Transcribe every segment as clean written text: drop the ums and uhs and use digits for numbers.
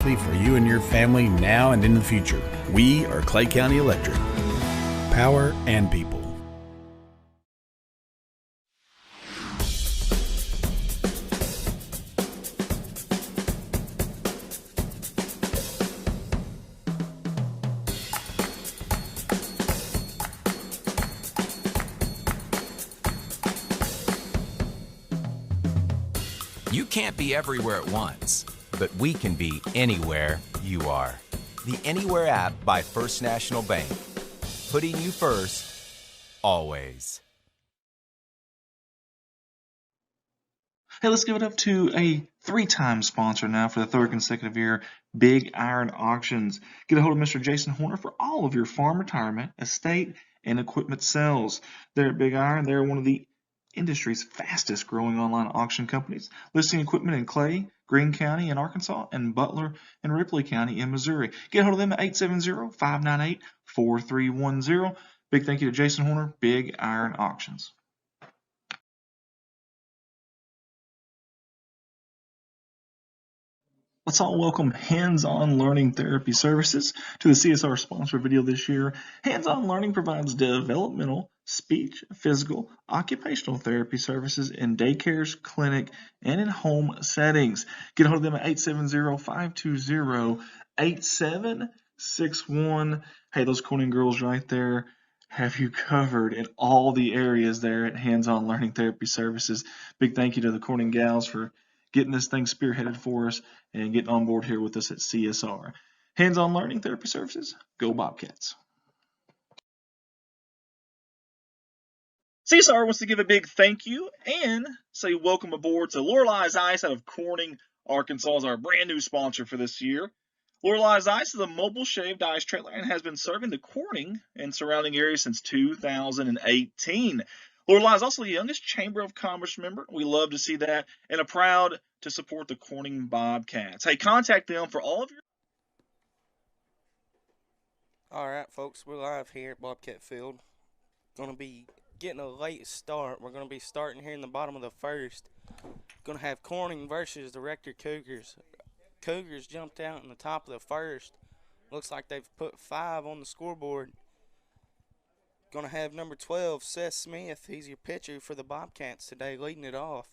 For you and your family now and in the future. We are Clay County Electric. Power and people. You can't be everywhere at once, but we can be anywhere you are. The Anywhere app by First National Bank. Putting you first, always. Hey, let's give it up to a three-time sponsor now for the third consecutive year, Big Iron Auctions. Get a hold of Mr. Jason Horner for all of your farm retirement, estate, and equipment sales. They're at Big Iron. They're one of the industry's fastest growing online auction companies, listing equipment in Clay, Greene County in Arkansas, and Butler and Ripley County in Missouri. Get a hold of them at 870-598-4310. Big thank you to Jason Horner, Big Iron Auctions. Let's all welcome Hands-On Learning Therapy Services to the CSR sponsor video this year. Hands-On Learning provides developmental, speech, physical, occupational therapy services in daycares, clinic, and in home settings. Get a hold of them at 870-520-8761. Hey, those Corning girls right there have you covered in all the areas there at Hands-On Learning Therapy Services. Big thank you to the Corning gals for getting this thing spearheaded for us and getting on board here with us at CSR. Hands-On Learning Therapy Services, go Bobcats. CSR wants to give a big thank you and say welcome aboard to Lorelei's Ice out of Corning, Arkansas, as our brand new sponsor for this year. Lorelei's Ice is a mobile shaved ice trailer and has been serving the Corning and surrounding areas since 2018. Lorelei is also the youngest Chamber of Commerce member. We love to see that and are proud to support the Corning Bobcats. Hey, contact them for all of your... All right, folks, we're live here at Bobcat Field. Going to be getting a late start. We're going to be starting here in the bottom of the first. Going to have Corning versus the Rector Cougars. Cougars jumped out in the top of the first. Looks like they've put 5 on the scoreboard. Going to have number 12, Seth Smith. He's your pitcher for the Bobcats today, leading it off.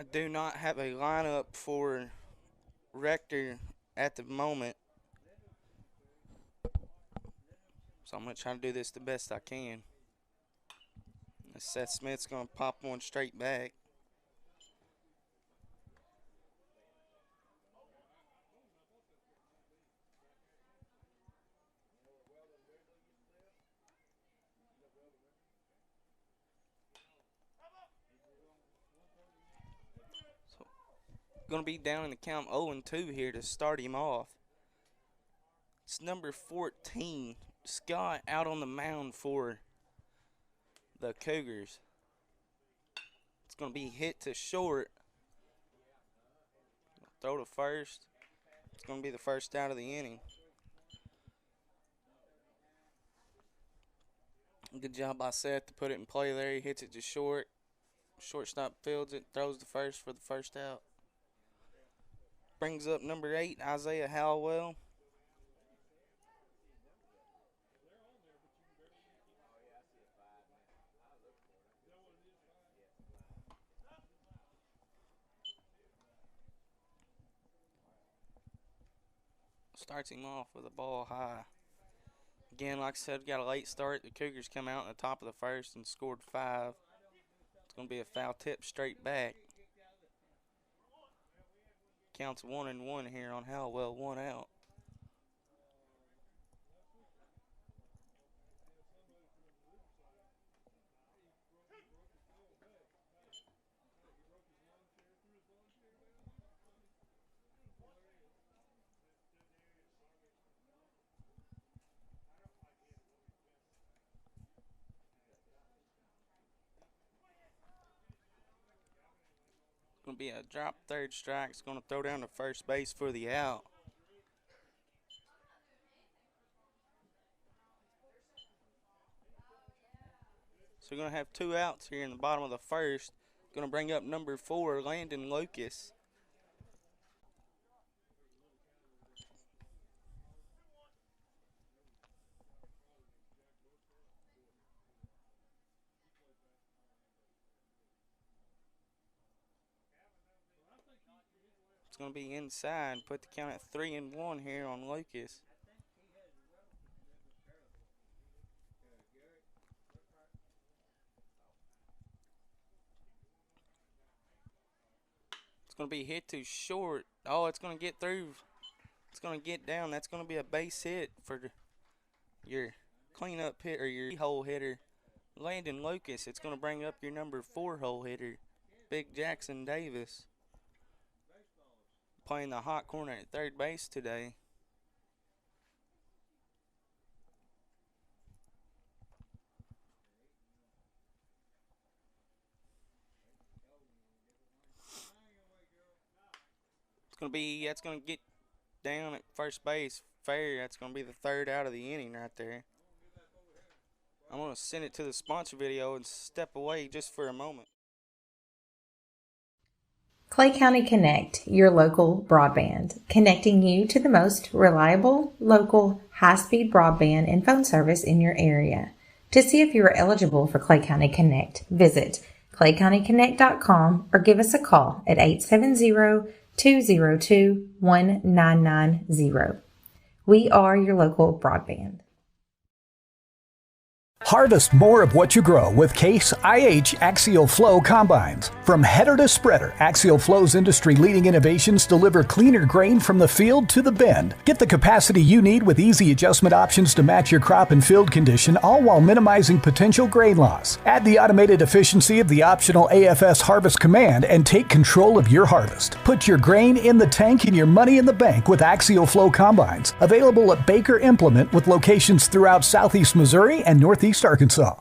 I do not have a lineup for Rector at the moment, so I'm going to try to do this the best I can. Seth Smith's going to pop one straight back. Going to be down in the count 0-2 here to start him off. It's number 14, Scott, out on the mound for the Cougars. It's going to be hit to short. Throw to first. It's going to be the first out of the inning. Good job by Seth to put it in play there. He hits it to short. Shortstop fields it, throws to first for the first out. Brings up number 8, Isaiah Hallwell. Starts him off with a ball high. Again, like I said, got a late start. The Cougars come out in the top of the first and scored 5. It's going to be a foul tip straight back. Counts 1-1 here on Hallwell, 1 out. Going to be a drop third strike. It's going to throw down to first base for the out. So we're going to have 2 outs here in the bottom of the first. Going to bring up number 4, Landon Lucas. It's going to be inside. Put the count at 3-1 here on Lucas. It's going to be hit too short. Oh, it's going to get through. It's going to get down. That's going to be a base hit for your cleanup hit or your hole hitter, Landon Lucas. It's going to bring up your number 4 hole hitter, Big Jackson Davis, playing the hot corner at third base today. That's going to get down at first base fair. That's going to be the 3rd out of the inning right there. I'm going to send it to the sponsor video and step away just for a moment. Clay County Connect, your local broadband, connecting you to the most reliable, local, high-speed broadband and phone service in your area. To see if you are eligible for Clay County Connect, visit claycountyconnect.com or give us a call at 870-202-1990. We are your local broadband. Harvest more of what you grow with Case IH Axial Flow Combines. From header to spreader, Axial Flow's industry-leading innovations deliver cleaner grain from the field to the bin. Get the capacity you need with easy adjustment options to match your crop and field condition, all while minimizing potential grain loss. Add the automated efficiency of the optional AFS Harvest Command and take control of your harvest. Put your grain in the tank and your money in the bank with Axial Flow Combines. Available at Baker Implement with locations throughout southeast Missouri and northeast Arkansas.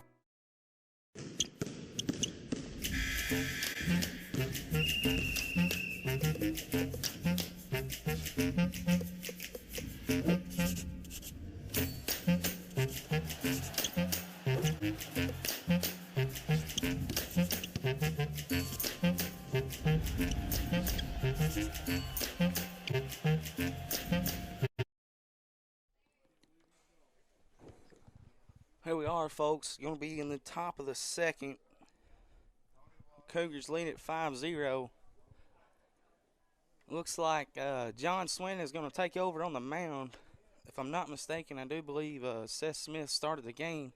Here we are, folks. Going to be in the top of the 2nd. Cougars lead at 5-0. Looks like John Swin is going to take over on the mound. If I'm not mistaken, I do believe Seth Smith started the game.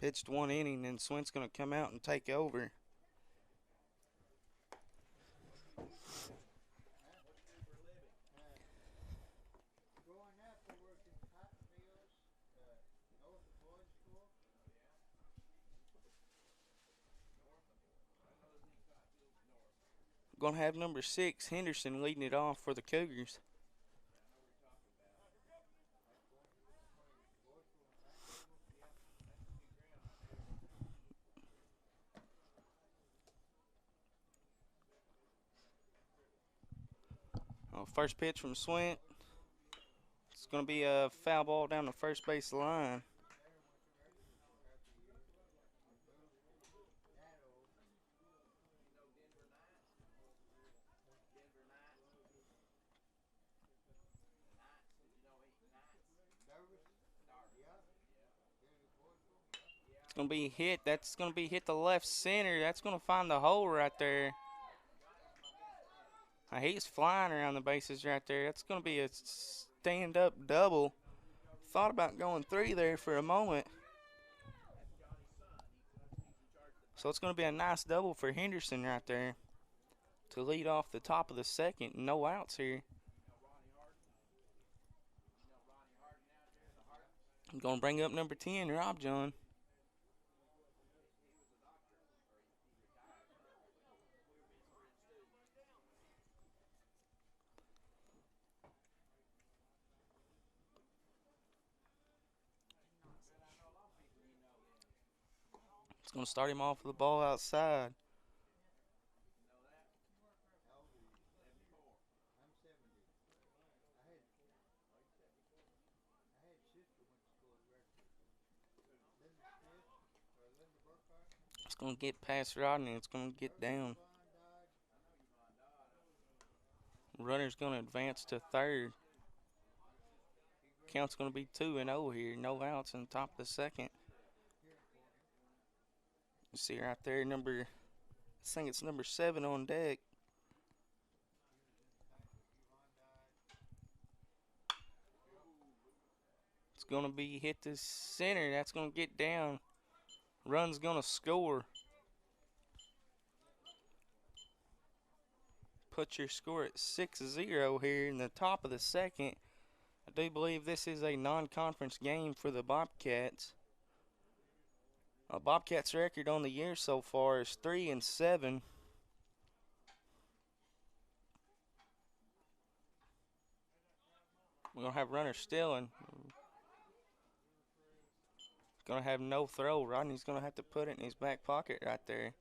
Pitched 1 inning, and Swin's going to come out and take over. Going to have number 6, Henderson, leading it off for the Cougars. First pitch from Swint. It's going to be a foul ball down the first base line. It's going to be hit. That's going to be hit to left center. That's going to find the hole right there. He's flying around the bases right there. That's going to be a stand-up double. Thought about going 3 there for a moment. So it's going to be a nice double for Henderson right there to lead off the top of the 2nd. No outs here. I'm going to bring up number 10, Rob John. It's going to start him off with the ball outside. going to get past Rodney. It's going to get down. Runner's going to advance to third. Count's going to be 2-0 here. No outs in the top of the second. You see right there, I think it's number 7 on deck. It's going to be hit to center. That's going to get down. Run's going to score. Put your score at 6-0 here in the top of the second. I do believe this is a non-conference game for the Bobcats. Bobcats' record on the year so far is 3-7. We're going to have runner stealing. Going to have no throw. Rodney's going to have to put it in his back pocket right there.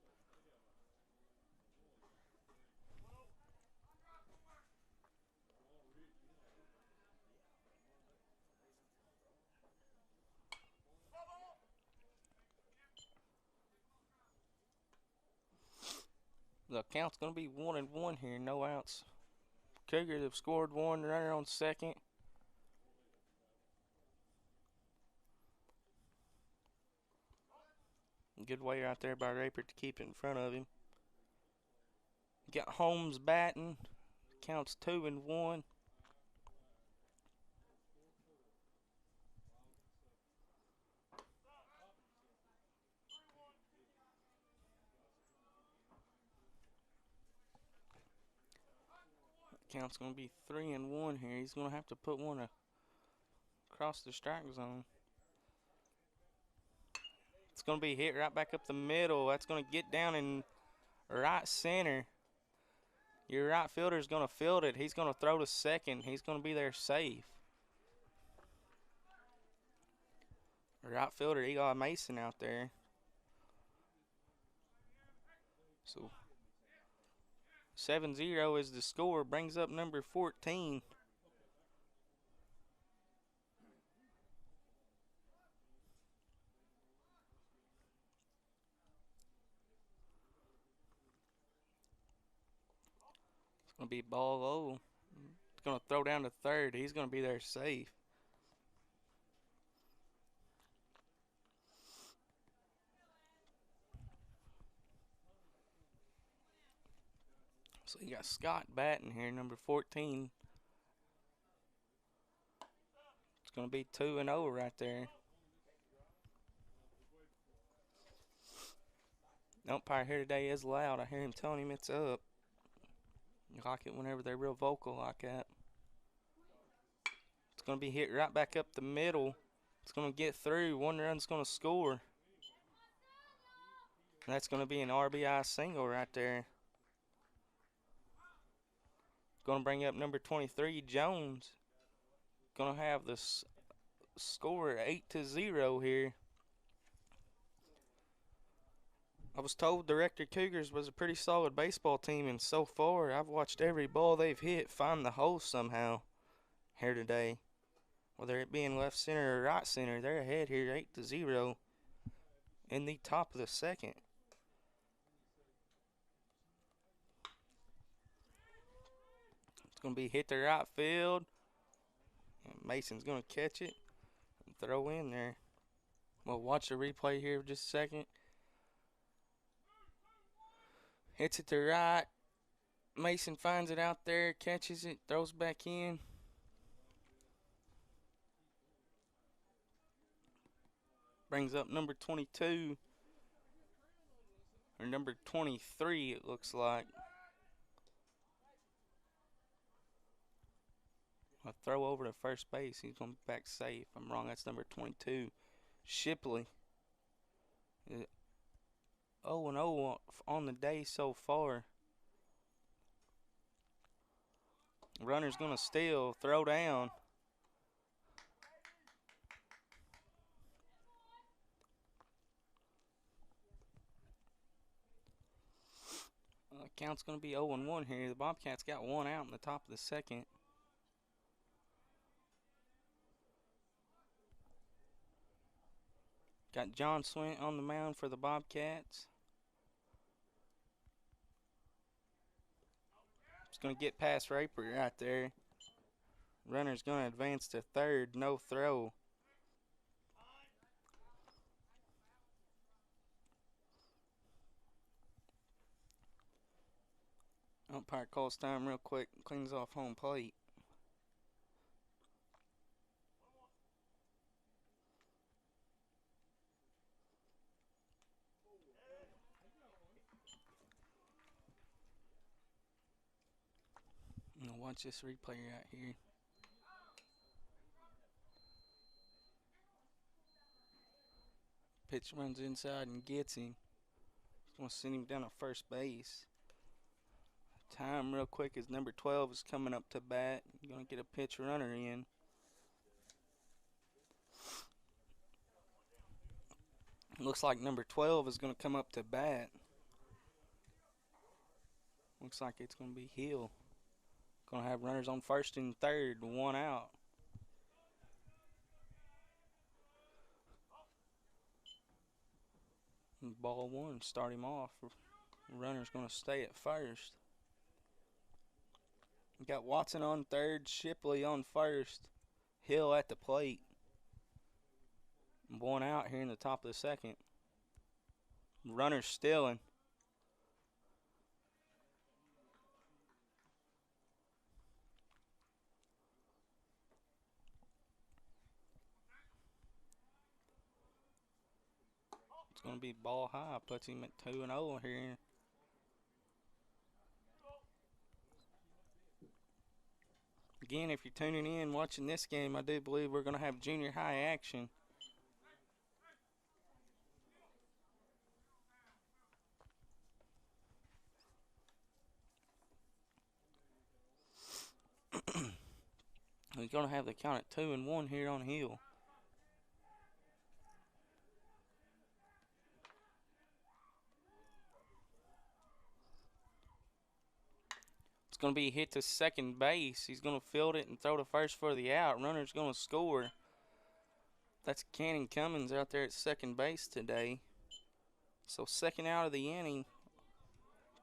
The count's going to be 1-1 here, no outs. Cougars have scored one, runner on second. Good way right there by Rector to keep it in front of him. Got Holmes batting. Counts 2-1. Count's going to be 3-1 here. He's going to have to put one across the strike zone. It's going to be hit right back up the middle. That's going to get down in right center. Your right fielder is going to field it. He's going to throw to second. He's going to be there safe. Right fielder, Eli Mason out there. So 7-0 is the score. Brings up number 14. It's going to be ball low. It's going to throw down to third. He's going to be there safe. So you got Scott batting here, number 14. It's going to be 2-0 right there. The umpire here today is loud. I hear him telling him it's up. You like it whenever they're real vocal like that. It's going to be hit right back up the middle. It's going to get through. One run's going to score. And that's going to be an RBI single right there. Going to bring up number 23, Jones. Going to have the score 8-0 here. I was told the Rector Cougars was a pretty solid baseball team, and so far I've watched every ball they've hit find the hole somehow here today. Whether it be in left center or right center, they're ahead here 8-0 in the top of the second. It's going to be hit to right field. And Mason's going to catch it and throw in there. We'll watch the replay here for just a second. Hits it to right. Mason finds it out there, catches it, throws back in. Brings up number 22. Or number 23, it looks like. A throw over to first base. He's going back safe. I'm wrong. That's number 22. Shipley. 0-0 on the day so far. Runner's going to steal. Throw down. Count's going to be 0-1 here. The Bobcats got one out in the top of the second. Got John Swint on the mound for the Bobcats. It's going to get past Raper right there. Runner's going to advance to third. No throw. Umpire calls time real quick. Cleans off home plate. Now watch this replay right here. Pitch runs inside and gets him. He's going to send him down to first base. Time real quick as number 12 is coming up to bat. You're going to get a pitch runner in. Looks like number 12 is going to come up to bat. Looks like it's going to be Hill. Going to have runners on first and third, 1 out. Ball 1, start him off. Runner's going to stay at first. We got Watson on third, Shipley on first, Hill at the plate. 1 out here in the top of the second. Runner's stealing. It's going to be ball high. Puts him at 2-0 here. Again, if you're tuning in watching this game, I do believe we're going to have junior high action. We're going to have the count at 2-1 here on Hill. It's going to be hit to second base. He's going to field it and throw to first for the out. Runner's going to score. That's Cannon Cummins out there at second base today. So second out of the inning.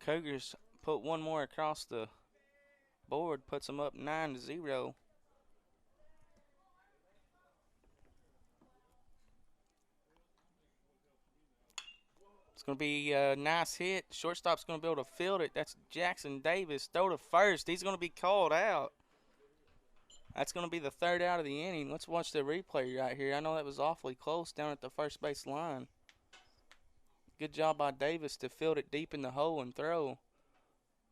Cougars put one more across the board, puts them up 9-0. It's going to be a nice hit. Shortstop's going to be able to field it. That's Jackson Davis. Throw to first. He's going to be called out. That's going to be the third out of the inning. Let's watch the replay right here. I know that was awfully close down at the first base line. Good job by Davis to field it deep in the hole and throw.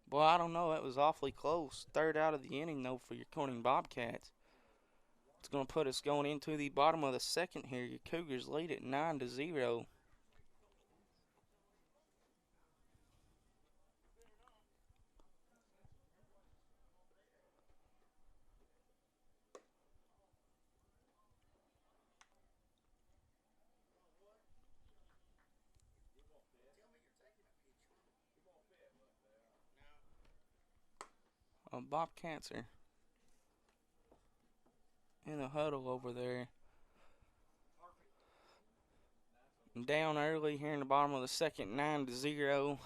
Boy, I don't know. That was awfully close. Third out of the inning, though, for your Corning Bobcats. It's going to put us going into the bottom of the second here. Your Cougars lead at 9-0. Bobcats are in a huddle over there. Down early here in the bottom of the second, 9-0.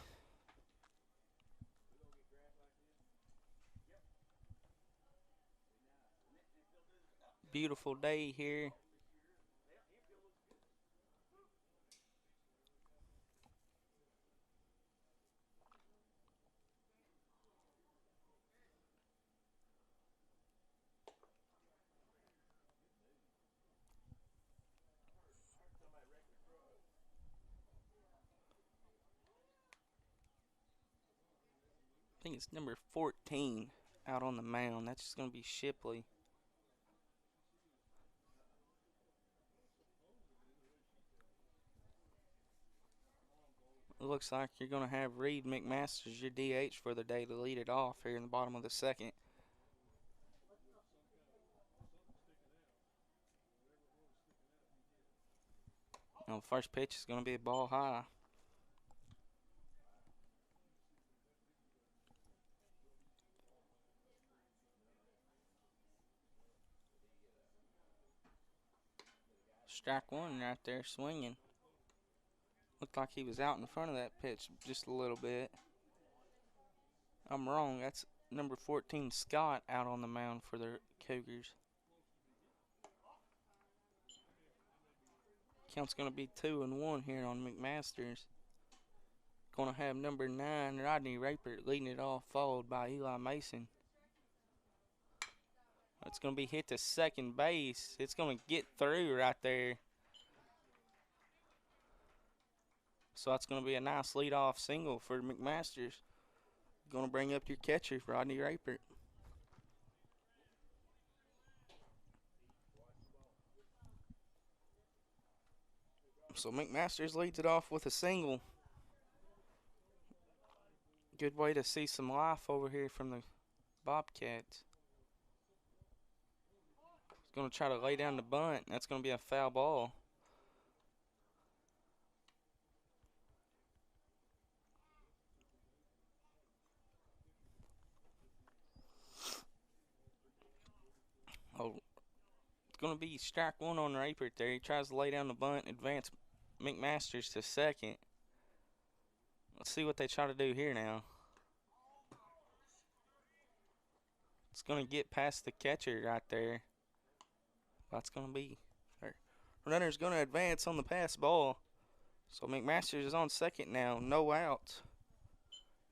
Beautiful day here. I think it's number 14 out on the mound. That's just going to be Shipley. It looks like you're going to have Reed McMasters, your DH, for the day to lead it off here in the bottom of the second. Now, the first pitch is going to be a ball high. Strike one right there, swinging. Looked like he was out in front of that pitch just a little bit. I'm wrong. That's number 14 Scott out on the mound for the Cougars. Count's going to be 2-1 here on McMaster's. Going to have number 9 Rodney Raper leading it off, followed by Eli Mason. It's going to be hit to second base. It's going to get through right there. So that's going to be a nice leadoff single for McMaster's. Going to bring up your catcher, Rodney Raper. So McMaster's leads it off with a single. Good way to see some life over here from the Bobcats. He's going to try to lay down the bunt. That's going to be a foul ball. Oh, it's going to be strike one on Raper there. He tries to lay down the bunt, advance McMaster's to second. Let's see what they try to do here now. It's going to get past the catcher right there. That's going to be. Runner's going to advance on the pass ball. So McMaster's is on second now. No outs.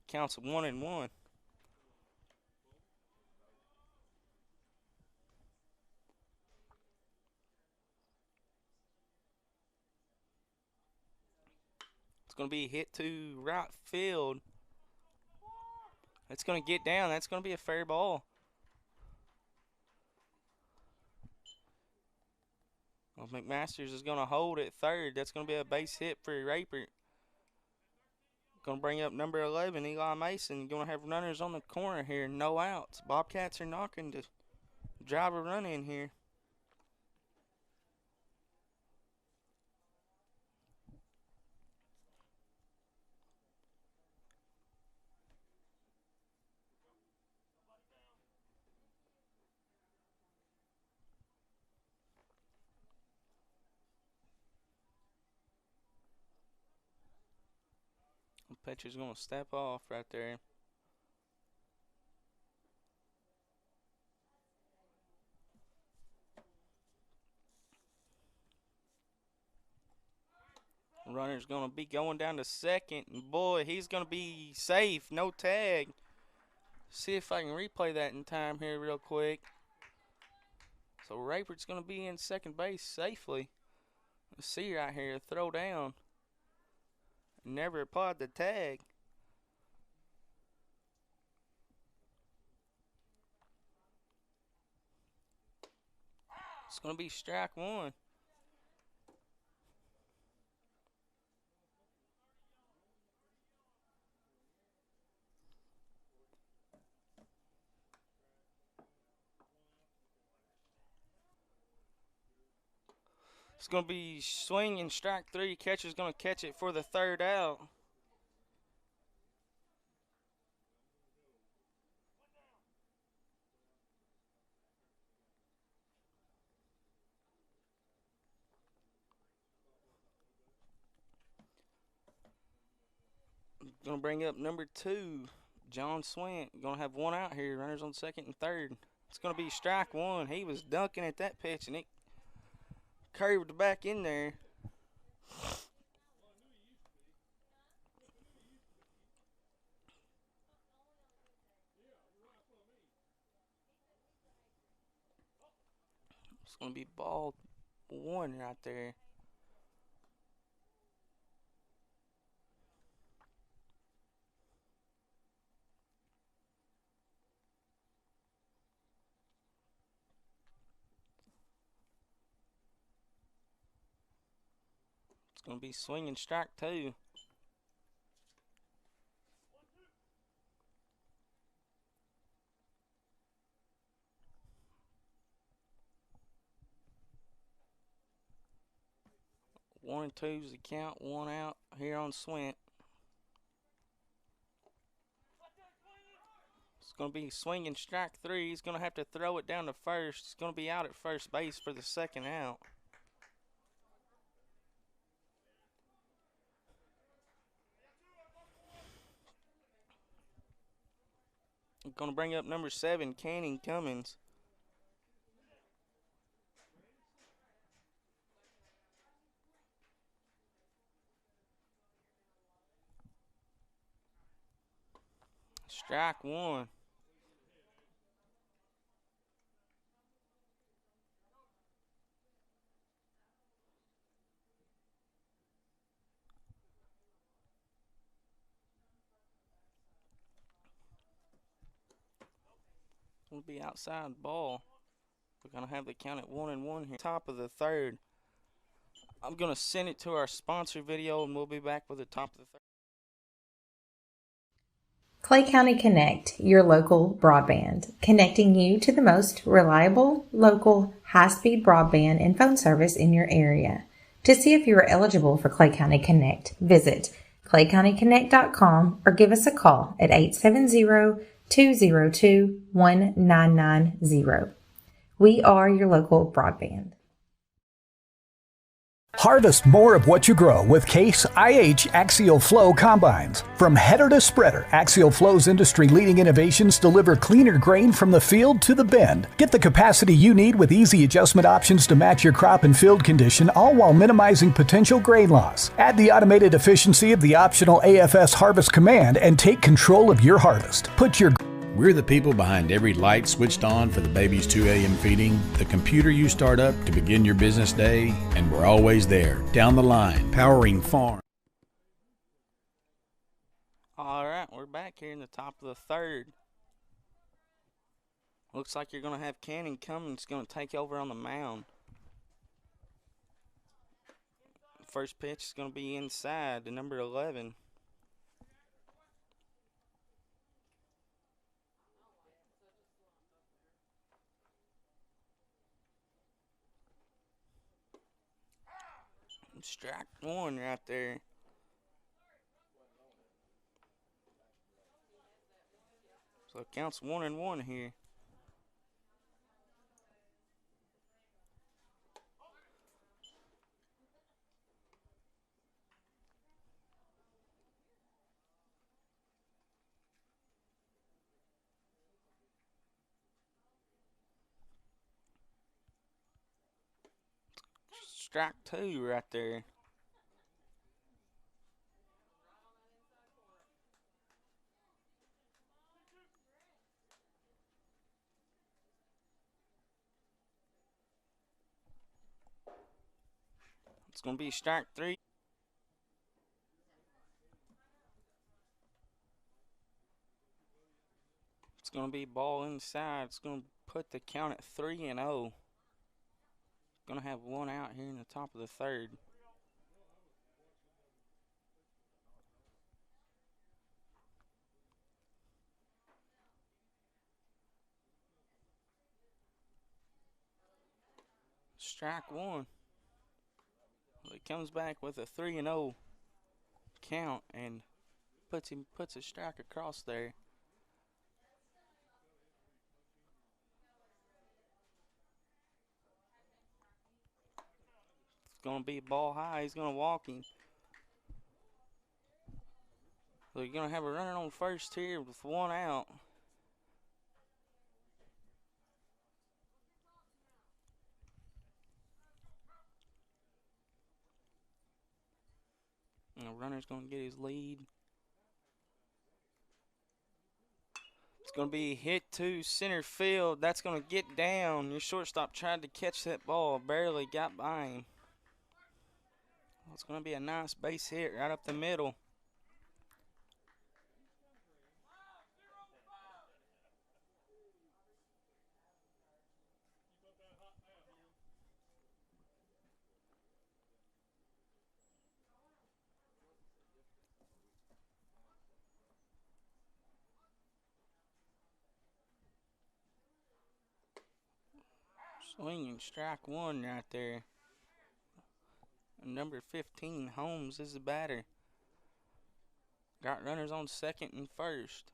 Counts 1-1. It's going to be hit to right field. It's going to get down. That's going to be a fair ball. Well, McMaster's is going to hold at third. That's going to be a base hit for Raper. Going to bring up number 11, Eli Mason. Going to have runners on the corner here. No outs. Bobcats are knocking to drive a run in here. The pitcher's going to step off right there. Runner's going to be going down to second. And boy, he's going to be safe. No tag. See if I can replay that in time here real quick. So Raper's going to be in second base safely. Let's see right here. Throw down. Never applied the tag. It's going to be strike one. It's going to be swinging strike three. Catcher's going to catch it for the third out. Going to bring up number 2, John Swint. Going to have one out here. Runners on second and third. It's going to be strike one. He was dunking at that pitch, and it curved back in there. It's going to be ball one right there. It's going to be swinging strike two. One and two's the count, one out here on Swint. It's going to be swinging strike three. He's going to have to throw it down to first. It's going to be out at first base for the second out. I'm going to bring up number 7, Canning Cummins. Strike 1. Will be outside ball. We're going to have the count at 1-1 here. Top of the 3rd. I'm going to send it to our sponsor video, and we'll be back with the top of the 3rd. Clay County Connect, your local broadband, connecting you to the most reliable, local, high-speed broadband and phone service in your area. To see if you are eligible for Clay County Connect, visit claycountyconnect.com or give us a call at 870-202-1990. We are your local broadband. Harvest more of what you grow with Case IH Axial Flow Combines. From header to spreader, Axial Flow's industry-leading innovations deliver cleaner grain from the field to the bend. Get the capacity you need with easy adjustment options to match your crop and field condition, all while minimizing potential grain loss. Add the automated efficiency of the optional AFS Harvest command and take control of your harvest. We're the people behind every light switched on for the baby's 2 a.m. feeding, the computer you start up to begin your business day, and we're always there, down the line, powering farm. All right, we're back here in the top of the 3rd. Looks like you're going to have Canning Cummins going to take over on the mound. First pitch is going to be inside to number 11. Strike 1 right there. So it counts 1-1 here. Strike 2 right there. It's going to be strike 3. It's going to be ball inside. It's going to put the count at 3-0. Going to have one out here in the top of the 3rd. Strike 1. He comes back with a 3-0 count and puts a strike across there. It's going to be ball high. He's going to walk him. So you're going to have a runner on first here with one out. And the runner's going to get his lead. It's going to be hit to center field. That's going to get down. Your shortstop tried to catch that ball. Barely got by him. It's going to be a nice base hit right up the middle. Swinging strike 1 right there. Number 15, Holmes, is the batter. Got runners on second and first.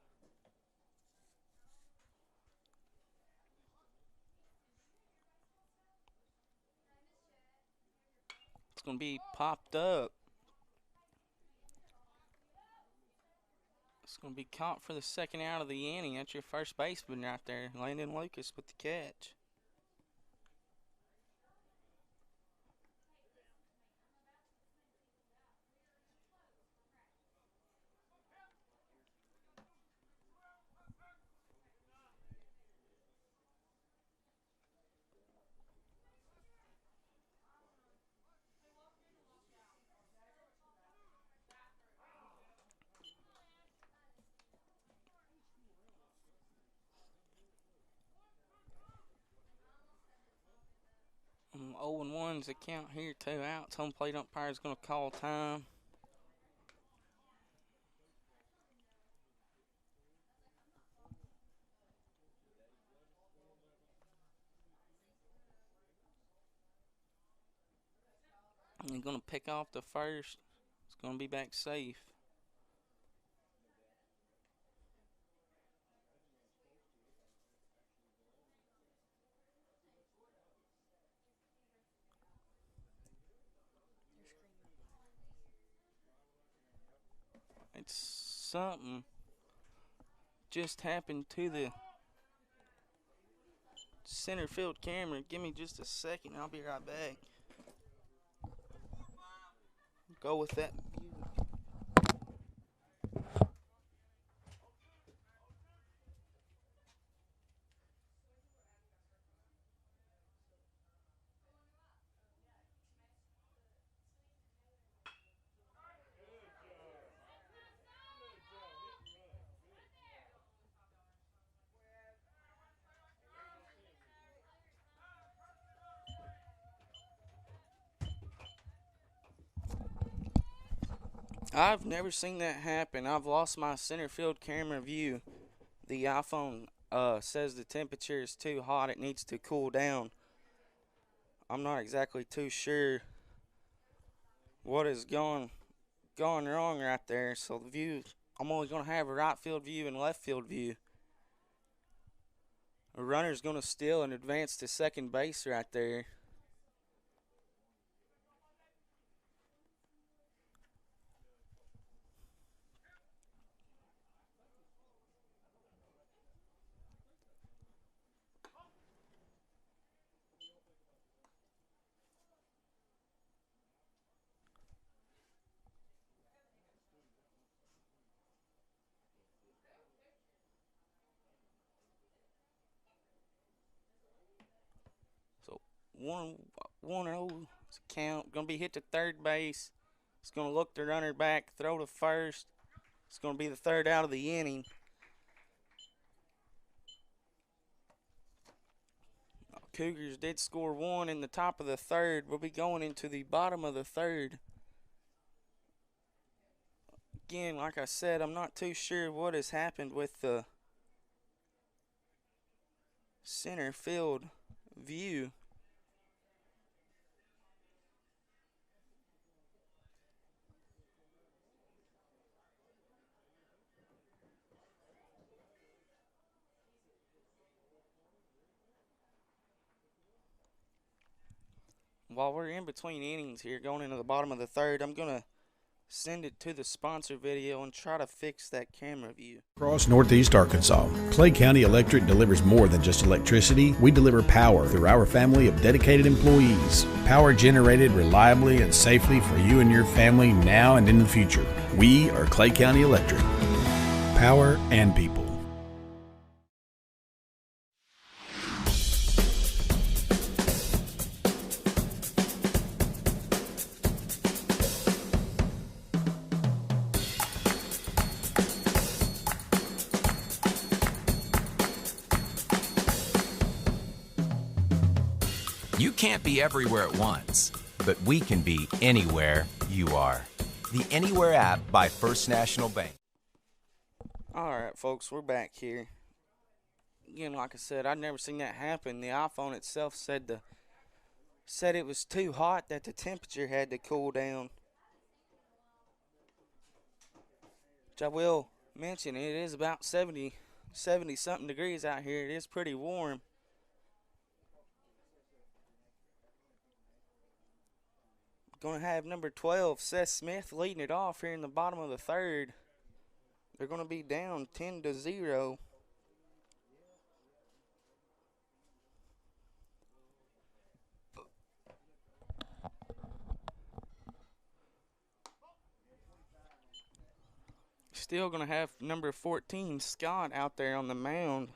It's going to be popped up. It's going to be caught for the second out of the inning. That's your first baseman right there, Landon Lucas with the catch. Mm, 0-1's the count here, 2 outs. Home plate umpire is going to call time. And he's going to pick off the first. It's going to be back safe. It's something just happened to the center field camera. Give me just a second. I'll be right back. Go with that view. I've never seen that happen. I've lost my center field camera view. The iPhone says the temperature is too hot. It needs to cool down. I'm not exactly too sure what is going wrong right there. So the view, I'm only going to have a right field view and left field view. A runner's going to steal and advance to second base right there. So 1-0 count. Going to be hit to third base. It's going to look the runner back, throw to first. It's going to be the third out of the inning. Cougars did score 1 in the top of the third. We'll be going into the bottom of the third. Again, like I said, I'm not too sure what has happened with the center field view. While we're in between innings here, going into the bottom of the third, I'm going to send it to the sponsor video and try to fix that camera view. Across Northeast Arkansas, Clay County Electric delivers more than just electricity. We deliver power through our family of dedicated employees. Power generated reliably and safely for you and your family now and in the future. We are Clay County Electric. Power and people. You can't be everywhere at once, but we can be anywhere you are. The Anywhere app by First National Bank. Alright, folks, we're back here. Again, like I said, I've never seen that happen. The iPhone itself said it was too hot, that the temperature had to cool down. Which I will mention, it is about 70 something degrees out here. It is pretty warm. Going to have number 12, Seth Smith, leading it off here in the bottom of the third. They're going to be down 10-0. Still going to have number 14, Scott, out there on the mound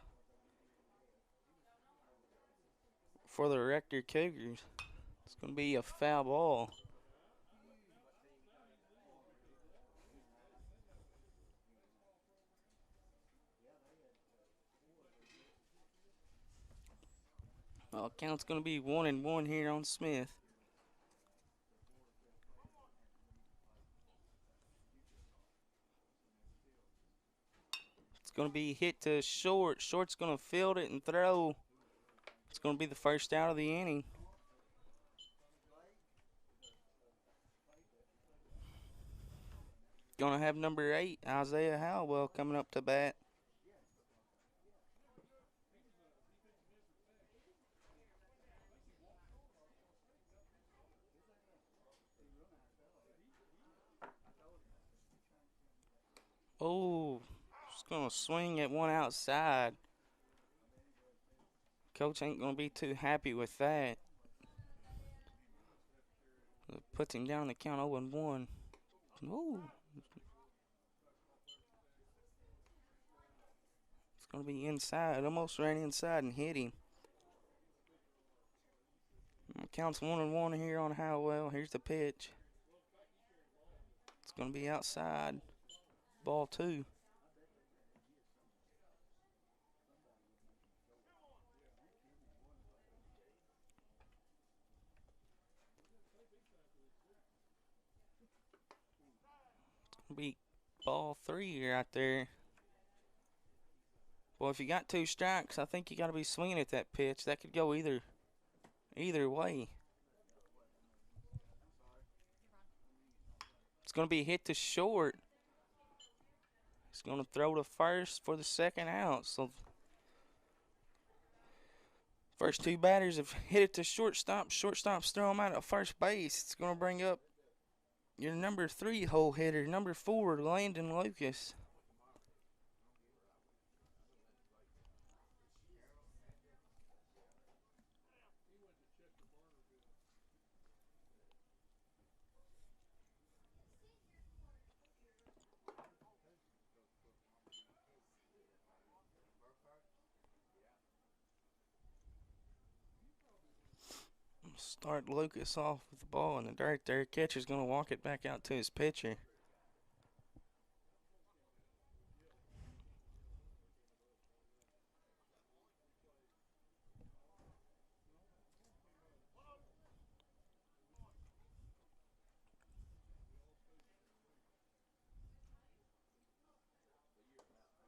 for the Rector Cougars. It's going to be a foul ball. Well, count's going to be 1-1 here on Smith. It's going to be hit to short. Short's going to field it and throw. It's going to be the first out of the inning. Going to have number 8, Isaiah Howell, coming up to bat. Oh, just going to swing at one outside. Coach ain't going to be too happy with that. It puts him down the count 0-1. Ooh. It's going to be inside. Almost ran inside and hit him. Counts 1-1 here on Howell. Here's the pitch. It's going to be outside. Ball 2. Be ball 3 right there. Well, if you got 2 strikes, I think you got to be swinging at that pitch. That could go either way. It's going to be hit to short. He's going to throw to first for the second out. So first 2 batters have hit it to shortstop. Shortstop's throw him out at first base. It's going to bring up your number 3 hole hitter, number 4, Landon Lucas. Start Lucas off with the ball in the dirt there. Catcher's going to walk it back out to his pitcher.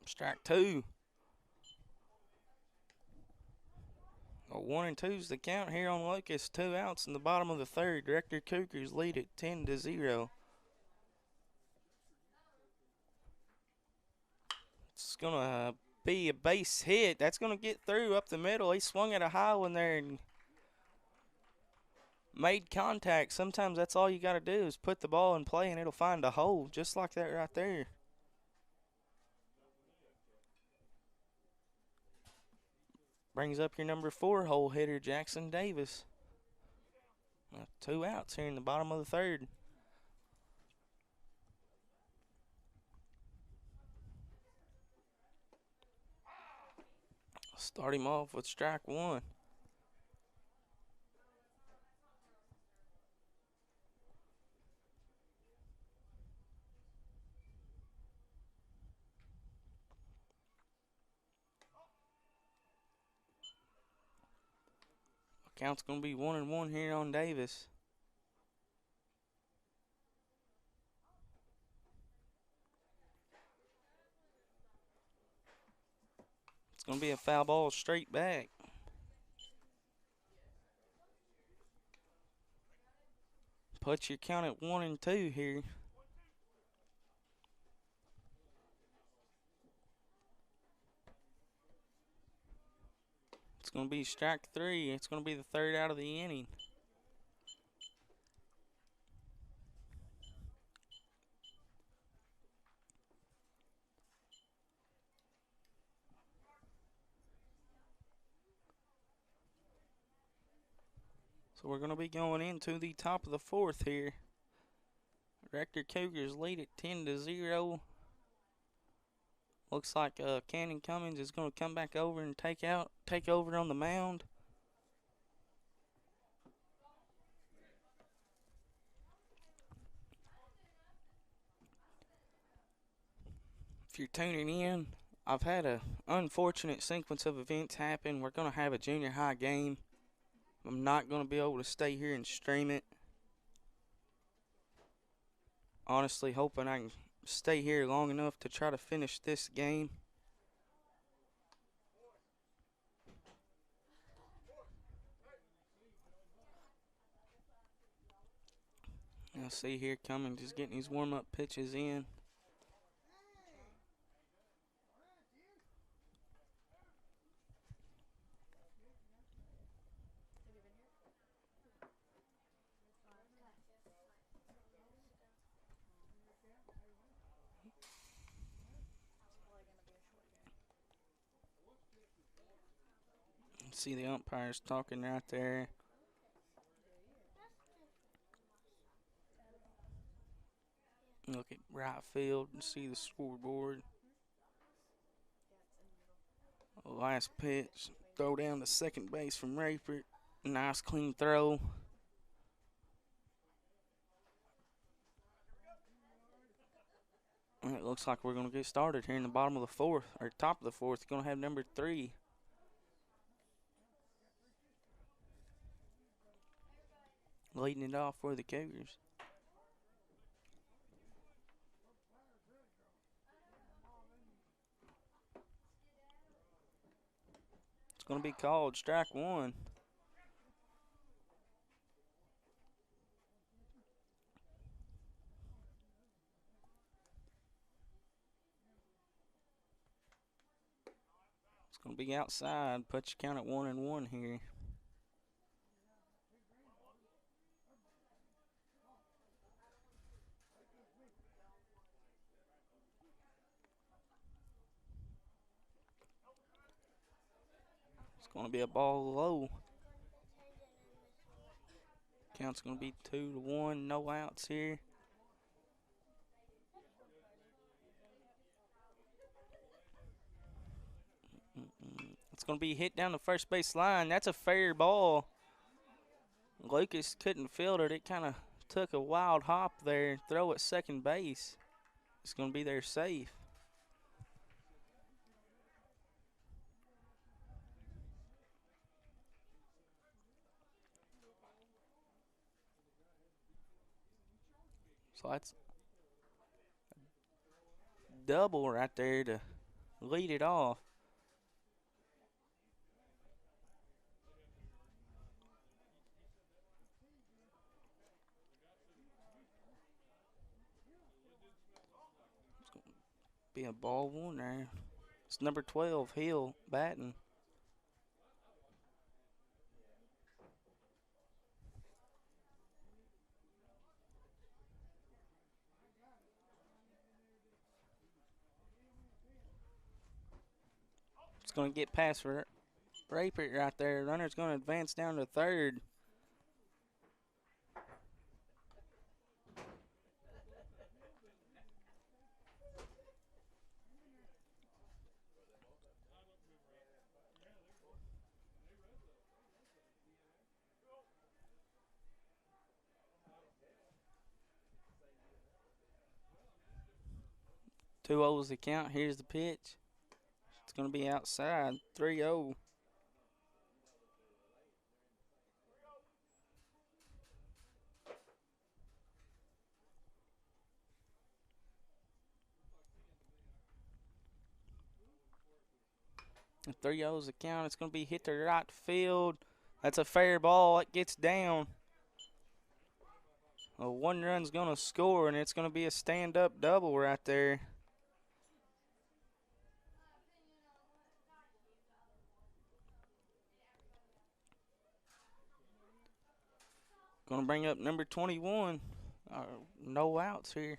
Strike 2. 1-2's the count here on Lucas. 2 outs in the bottom of the 3rd. Rector Cougars lead it 10-0. It's going to be a base hit. That's going to get through up the middle. He swung at a high one there and made contact. Sometimes that's all you got to do is put the ball in play and it'll find a hole, just like that right there. Brings up your number 4 hole hitter, Jackson Davis. 2 outs here in the bottom of the 3rd. Start him off with strike 1. Count's going to be 1-1 here on Davis. It's going to be a foul ball straight back. Put your count at 1-2 here. It's going to be strike 3. It's going to be the 3rd out of the inning. So we're going to be going into the top of the fourth here. Rector Cougars lead at 10-0. Looks like Cannon Cummings is going to come back over and take over on the mound. If you're tuning in, I've had an unfortunate sequence of events happen. We're going to have a junior high game. I'm not going to be able to stay here and stream it. Honestly, hoping I can stay here long enough to try to finish this game. You'll see here Cummings just getting his warm-up pitches in. See the umpires talking right there. Look at right field and see the scoreboard. Last pitch, throw down to second base from Rector. Nice clean throw. And it looks like we're going to get started here in the bottom of the fourth, or top of the fourth. Going to have number 3. Leading it off for the Cougars. It's going to be called strike 1. It's going to be outside. Put your count at 1-1 here. It's going to be a ball low. Count's going to be 2-1. No outs here. It's going to be hit down the first base line. That's a fair ball. Lucas couldn't field it. It kind of took a wild hop there. Throw at second base. It's going to be there safe. So that's a double right there to lead it off. It's going to be a ball 1 there. It's number 12, Hill, batting. It's going to get past Rector right there. Runner's going to advance down to third. Two O's the count. Here's the pitch. It's going to be outside. 3-0. The 3-0's the count. It's going to be hit to right field. That's a fair ball. It gets down. A 1 run's going to score, and it's going to be a stand-up double right there. Going to bring up number 21. No outs here.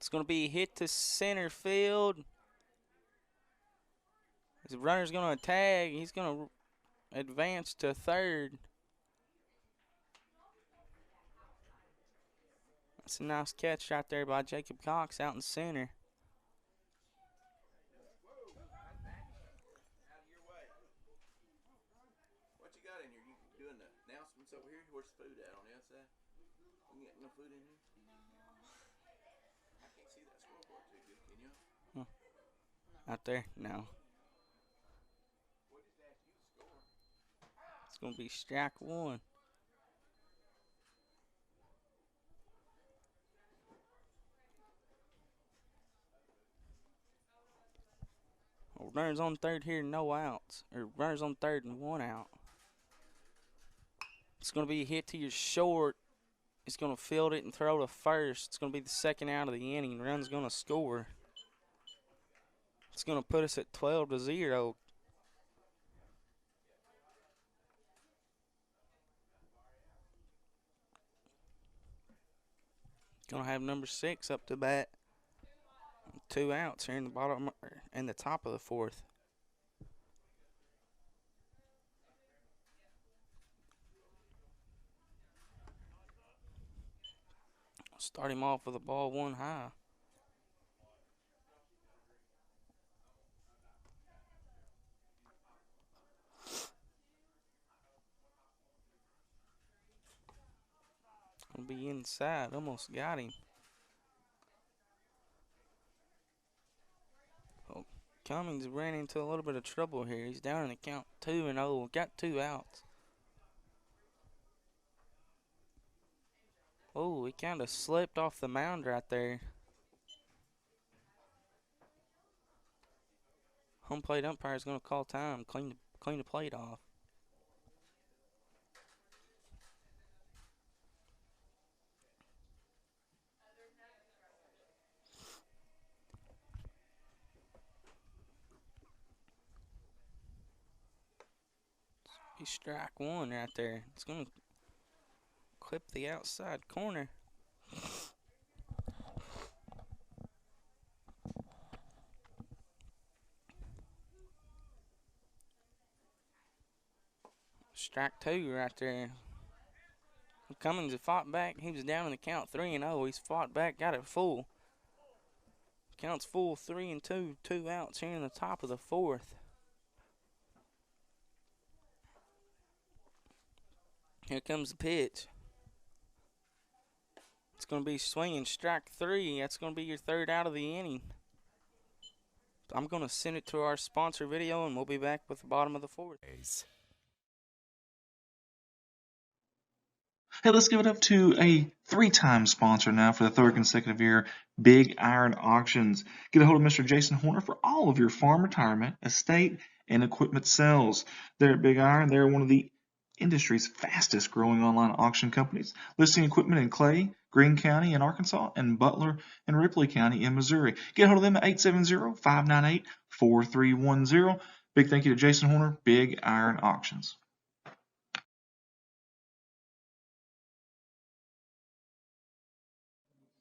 It's going to be hit to center field. The runner's going to tag. He's going to advance to third. That's a nice catch right there by Jacob Cox out in center. What you got in here? You doing the announcements over here? Where's the food at on the outside? You got no food in here? I can't see that scoreboard too good, can you? Out there? No. It's going to be strike one. Runners on third here, no outs. Or runners on third and 1 out. It's going to be a hit to your short. He's going to field it and throw to first. It's going to be the second out of the inning. Run's going to score. It's going to put us at 12-0. Going to have number 6 up to bat. 2 outs here in the bottom and the top of the fourth. Start him off with a ball 1 high. Gonna be inside. Almost got him. Oh, Cummings ran into a little bit of trouble here. He's down in the count 2-0. Got 2 outs. Oh, he kind of slipped off the mound right there. Home plate umpire is going to call time, clean the plate off. He's strike 1 right there. It's going to clip the outside corner. Strike 2 right there. Cummings had fought back. He was down in the count 3-0. He's fought back, got it full. Counts full 3-2. 2 outs here in the top of the fourth. Here comes the pitch. It's going to be swinging strike 3. That's going to be your 3rd out of the inning. I'm going to send it to our sponsor video, and we'll be back with the bottom of the fourth. Hey, let's give it up to a 3-time sponsor now for the 3rd consecutive year, Big Iron Auctions. Get a hold of Mr. Jason Horner for all of your farm retirement, estate, and equipment sales. They're at Big Iron. They're one of the industry's fastest growing online auction companies, listing equipment in Clay, Greene County in Arkansas, and Butler and Ripley County in Missouri. Get a hold of them at 870-598-4310. Big thank you to Jason Horner, Big Iron Auctions.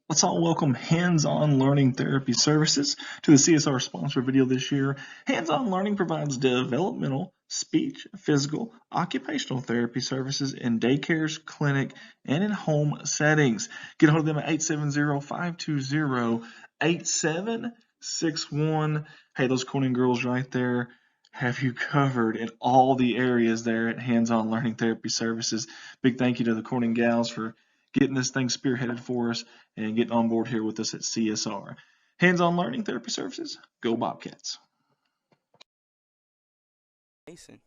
Let's all welcome Hands-On Learning Therapy Services to the CSR sponsor video this year. Hands-On Learning provides developmental, speech, physical, occupational therapy services in daycares, clinic, and in home settings. Get a hold of them at 870-520-8761. Hey, those Corning girls right there have you covered in all the areas there at Hands-On Learning Therapy Services. Big thank you to the Corning gals for getting this thing spearheaded for us and getting on board here with us at CSR. Hands-On Learning Therapy Services, go Bobcats. Mason.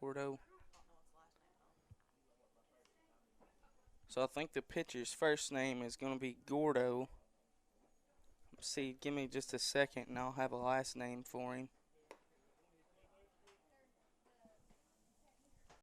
Gordo. So I think the pitcher's first name is going to be Gordo. See, give me just a second and I'll have a last name for him.